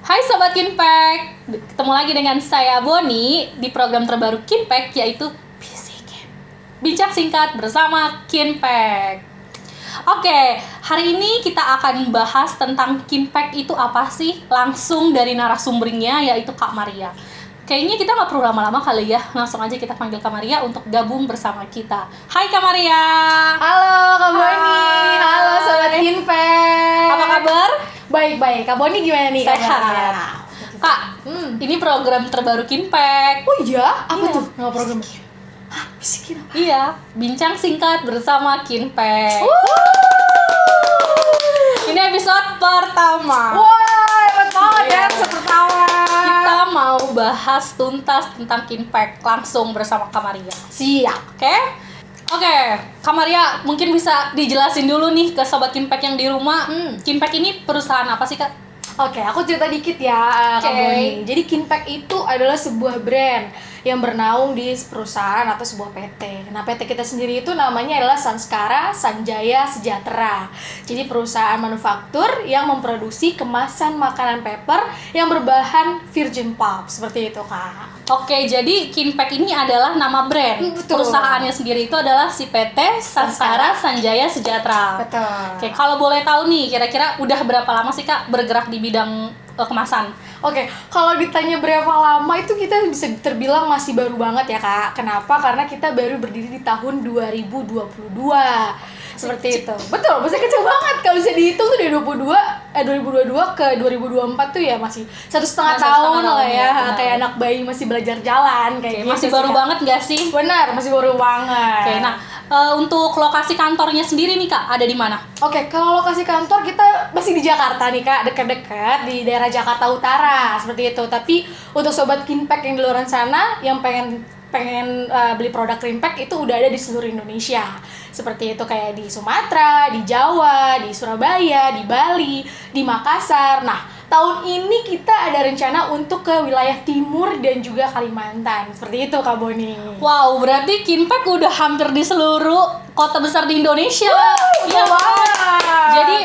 Hai Sobat Kinpack, ketemu lagi dengan saya Boni di program terbaru Kinpack yaitu Bisikin Bincang Singkat bersama Kinpack. Oke, hari ini kita akan bahas tentang Kinpack itu apa sih, langsung dari narasumbernya yaitu Kak Maria. Kayaknya kita nggak perlu lama-lama kali ya, langsung aja kita panggil Kak Maria untuk gabung bersama kita. Hai Kak Maria. Halo Kak Boni, Hai. halo Sobat Kinpack. Apa kabar? Baik-baik, Kak Boni gimana nih Sehat. kabarnya? Kak, ini program terbaru Kinpack. Oh iya? Apa Iya. tuh nama programnya? Hah, bisikin apa? Iya, bincang singkat bersama Kinpack. Ini episode pertama. Wah, hebat banget Iya. ya, episode pertama. Kita mau bahas tuntas tentang Kinpack langsung bersama Kak Maria. Siap. Oke, Kak Maria mungkin bisa dijelasin dulu nih ke Sobat Kinpack yang di rumah. Kinpack ini perusahaan apa sih, Kak? Oke, aku cerita dikit ya, Kak Oke. Boni. Jadi Kinpack itu adalah sebuah brand yang bernaung di perusahaan atau sebuah PT. Nah, PT kita sendiri itu namanya adalah Sanskara Sanjaya Sejahtera. Jadi perusahaan manufaktur yang memproduksi kemasan makanan paper yang berbahan virgin pulp. Seperti itu, Kak. Oke, jadi Kinpack ini adalah nama brand. Betul. Perusahaannya sendiri itu adalah si PT Sanskara Sanjaya Sejahtera. Betul. Oke, kalau boleh tahu nih, kira-kira udah berapa lama sih Kak bergerak di bidang kemasan? Oke, kalau ditanya berapa lama itu kita bisa terbilang masih baru banget ya, Kak. Kenapa? Karena kita baru berdiri di tahun 2022. Seperti itu. Betul, masih kecil banget. Kalau bisa dihitung tuh dari 2022 ke 2024 tuh ya masih 1,5 tahun lah ya. benar. Kayak anak bayi masih belajar jalan kayak gitu. Masih sih, baru Kak. banget nggak sih? Benar, masih baru banget. Oke, nah untuk lokasi kantornya sendiri nih Kak, ada di mana? Oke, kalau lokasi kantor kita masih di Jakarta nih, Kak, dekat-dekat di daerah Jakarta Utara seperti itu. Tapi untuk sobat Kinpack yang di luar sana yang pengen beli produk Kinpack itu udah ada di seluruh Indonesia. Seperti itu kayak di Sumatera, di Jawa, di Surabaya, di Bali, di Makassar. Nah, tahun ini kita ada rencana untuk ke wilayah timur dan juga Kalimantan. Seperti itu, Kak Boni. Wow, berarti Kinpack udah hampir di seluruh kota besar di Indonesia. Betul Iya, Kak? banget. Jadi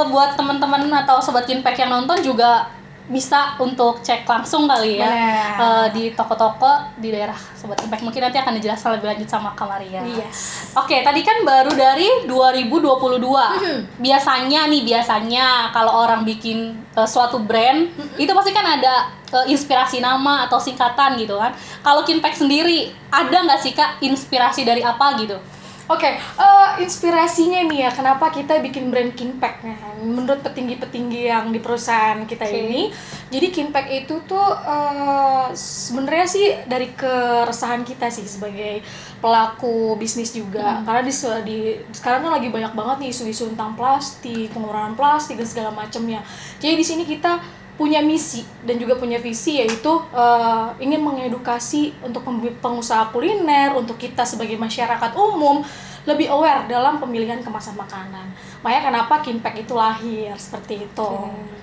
buat teman-teman atau sobat Kinpack yang nonton juga bisa untuk cek langsung kali ya. Benar. Di toko-toko di daerah sobat Kinpack. Mungkin nanti akan dijelaskan lebih lanjut sama Kak Maria. Yes. Oke, tadi kan baru dari 2022. Biasanya kalau orang bikin suatu brand, itu pasti kan ada inspirasi nama atau singkatan gitu kan. Kalau Kinpack sendiri, ada nggak sih Kak inspirasi dari apa gitu? Oke, inspirasinya nih ya, kenapa kita bikin brand Kinpack nih? Menurut petinggi-petinggi yang di perusahaan kita ini, jadi Kinpack itu tuh sebenarnya sih dari keresahan kita sih sebagai pelaku bisnis juga. Karena sekarang kan lagi banyak banget nih isu-isu tentang plastik, pengurangan plastik dan segala macamnya. Jadi di sini kita punya misi dan juga punya visi, yaitu ingin mengedukasi untuk pengusaha kuliner, untuk kita sebagai masyarakat umum lebih aware dalam pemilihan kemasan makanan. Makanya kenapa Kinpack itu lahir seperti itu.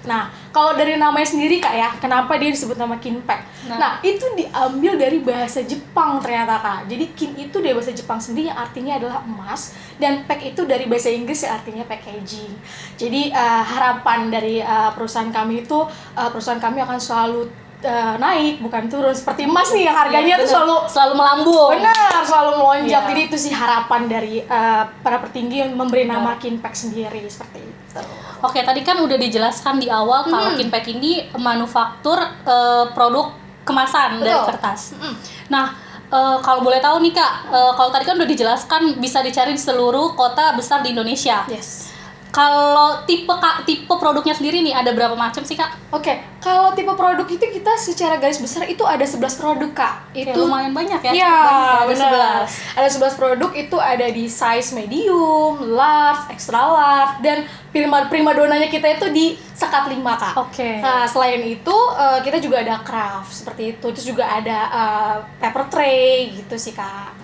Nah, kalau dari namanya sendiri Kak ya, kenapa dia disebut nama Kinpack? Nah, itu diambil dari bahasa Jepang ternyata Kak. Jadi kin itu dari bahasa Jepang sendiri yang artinya adalah emas, dan pack itu dari bahasa Inggris yang artinya packaging. Jadi harapan dari perusahaan kami itu, perusahaan kami akan selalu naik bukan turun, seperti emas nih yang harganya tuh selalu melambung. benar, selalu melonjak. Iya. Jadi itu sih harapan dari para petinggi yang memberi nama Kinpack sendiri seperti itu. Oke, tadi kan udah dijelaskan di awal kalau Kinpack ini manufaktur produk kemasan dari Betul. kertas. Nah, kalau boleh tahu nih Kak, kalau tadi kan udah dijelaskan bisa dicari di seluruh kota besar di Indonesia. Yes. Kalau tipe produknya sendiri nih ada berapa macam sih Kak? Oke, kalau tipe produk itu kita secara garis besar itu ada 11 produk Kak. Oke, Itu lumayan banyak ya. Iya, Ada benar. 11. Ada 11 produk, itu ada di size medium, large, extra large, dan primadonanya kita itu di sekat 5 Kak. Oke. Nah, selain itu kita juga ada craft seperti itu. Terus juga ada paper tray gitu sih Kak.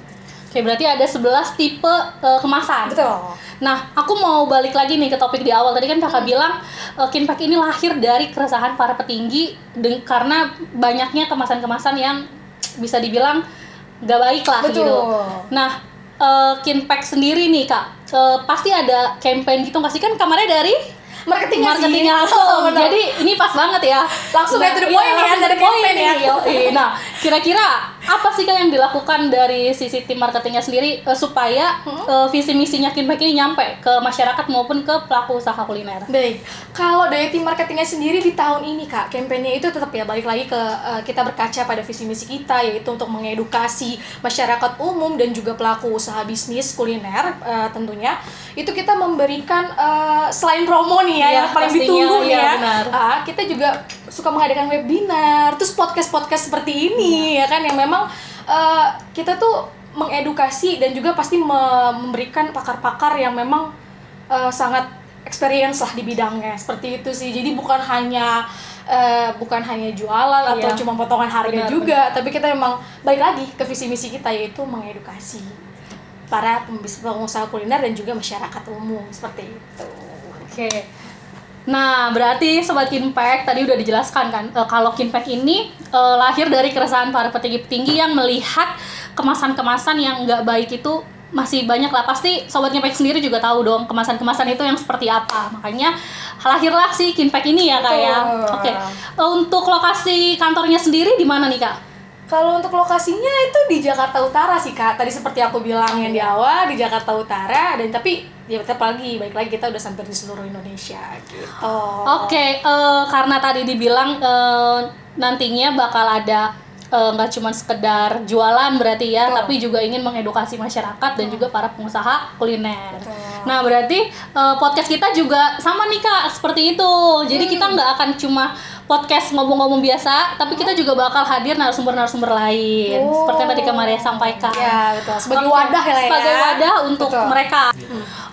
Oke, berarti ada 11 tipe kemasan. Betul. Nah, aku mau balik lagi nih ke topik di awal. Tadi kan Kakak bilang Kinpack ini lahir dari keresahan para petinggi karena banyaknya kemasan-kemasan yang bisa dibilang gak baik lah Betul. gitu. Nah, Kinpack sendiri nih Kak, pasti ada campaign gitu nggak sih? Kan kamarnya dari marketingnya langsung. Benar. Jadi ini pas banget ya. Langsung get to the point ya, dari campaign ya. Nah, kira-kira apa sih Kak yang dilakukan dari sisi tim marketingnya sendiri supaya visi misinya Kinpack ini nyampe ke masyarakat maupun ke pelaku usaha kuliner? Baik, kalau dari tim marketingnya sendiri di tahun ini Kak, kampanye itu tetap ya balik lagi ke kita berkaca pada visi misi kita, yaitu untuk mengedukasi masyarakat umum dan juga pelaku usaha bisnis kuliner tentunya. Itu kita memberikan selain promo nih ya, yang paling ditunggu nih ya, kita juga suka mengadakan webinar, terus podcast seperti ini ya kan, yang memang kita tuh mengedukasi dan juga pasti memberikan pakar-pakar yang memang sangat experience lah di bidangnya, seperti itu sih. Jadi bukan hanya jualan atau cuma potongan harga juga, tapi kita memang balik lagi ke visi misi kita, yaitu mengedukasi para pengusaha kuliner dan juga masyarakat umum, seperti itu. Oke. Nah, berarti Sobat Kinpack tadi udah dijelaskan kan kalau Kinpack ini lahir dari keresahan para petinggi-petinggi yang melihat kemasan-kemasan yang nggak baik itu masih banyak lah. Pasti Sobat Kinpack sendiri juga tahu dong kemasan-kemasan itu yang seperti apa. Makanya lahirlah si Kinpack ini ya Kak ya. Oke. Untuk lokasi kantornya sendiri di mana nih Kak? Kalau untuk lokasinya itu di Jakarta Utara sih Kak. Tadi seperti aku bilang yang di awal, di Jakarta Utara, dan tapi ya tetap baik lagi kita udah sampai di seluruh Indonesia gitu. Oke, karena tadi dibilang nantinya bakal ada nggak cuma sekedar jualan berarti ya, tapi juga ingin mengedukasi masyarakat dan juga para pengusaha kuliner. Nah, berarti podcast kita juga sama nih Kak, seperti itu. Jadi kita nggak akan cuma podcast ngomong-ngomong biasa, tapi kita juga bakal hadir narasumber-narasumber lain. Seperti yang tadi Kak Maria sampaikan. Ya, betul. Sebagai wadah ya. Sebagai wadah untuk mereka.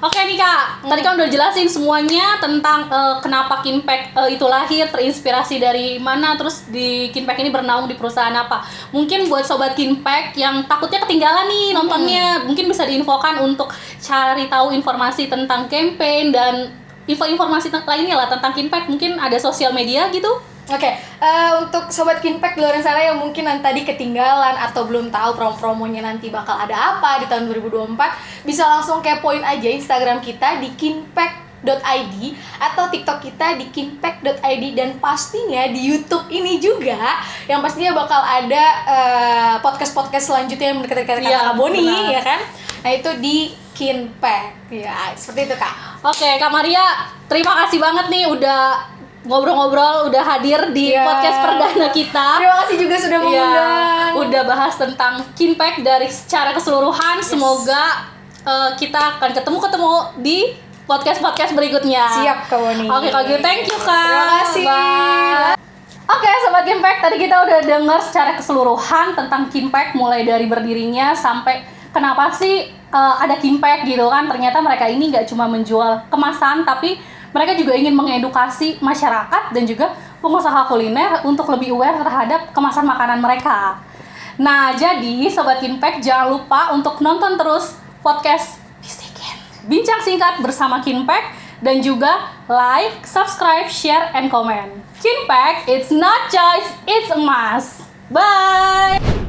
Oke nih Kak, tadi kan udah jelasin semuanya tentang kenapa Kinpack itu lahir, terinspirasi dari mana, terus di Kinpack ini bernaung di perusahaan apa. Mungkin buat Sobat Kinpack yang takutnya ketinggalan nih nontonnya, mungkin bisa diinfokan untuk cari tahu informasi tentang campaign dan informasi lainnya lah tentang Kinpack. Mungkin ada sosial media gitu. Oke, untuk Sobat Kinpack di luar sana yang mungkin tadi ketinggalan atau belum tahu promo-promonya nanti bakal ada apa di tahun 2024, bisa langsung kepoin aja Instagram kita di kinpack.id atau TikTok kita di kinpack.id, dan pastinya di YouTube ini juga yang pastinya bakal ada podcast-podcast selanjutnya yang kata Kak Boni ya kan. Nah, itu di Kinpack. Ya, seperti itu Kak. Oke, Kak Maria, terima kasih banget nih udah ngobrol-ngobrol, udah hadir di podcast perdana kita. Terima kasih juga sudah mengundang. Udah bahas tentang Kinpack dari secara keseluruhan. Semoga kita akan ketemu di podcast berikutnya. Siap Kak Boni. Oke, kalau gitu thank you Kak. Terima kasih. Bye. Oke, Sobat Kinpack, tadi kita udah dengar secara keseluruhan tentang Kinpack, mulai dari berdirinya sampai kenapa sih ada Kinpack gitu kan. Ternyata mereka ini nggak cuma menjual kemasan, tapi mereka juga ingin mengedukasi masyarakat dan juga pengusaha kuliner untuk lebih aware terhadap kemasan makanan mereka. Nah, jadi Sobat Kinpack jangan lupa untuk nonton terus podcast Bincang Singkat bersama Kinpack, dan juga like, subscribe, share, and comment. Kinpack, it's not choice, it's a must. Bye!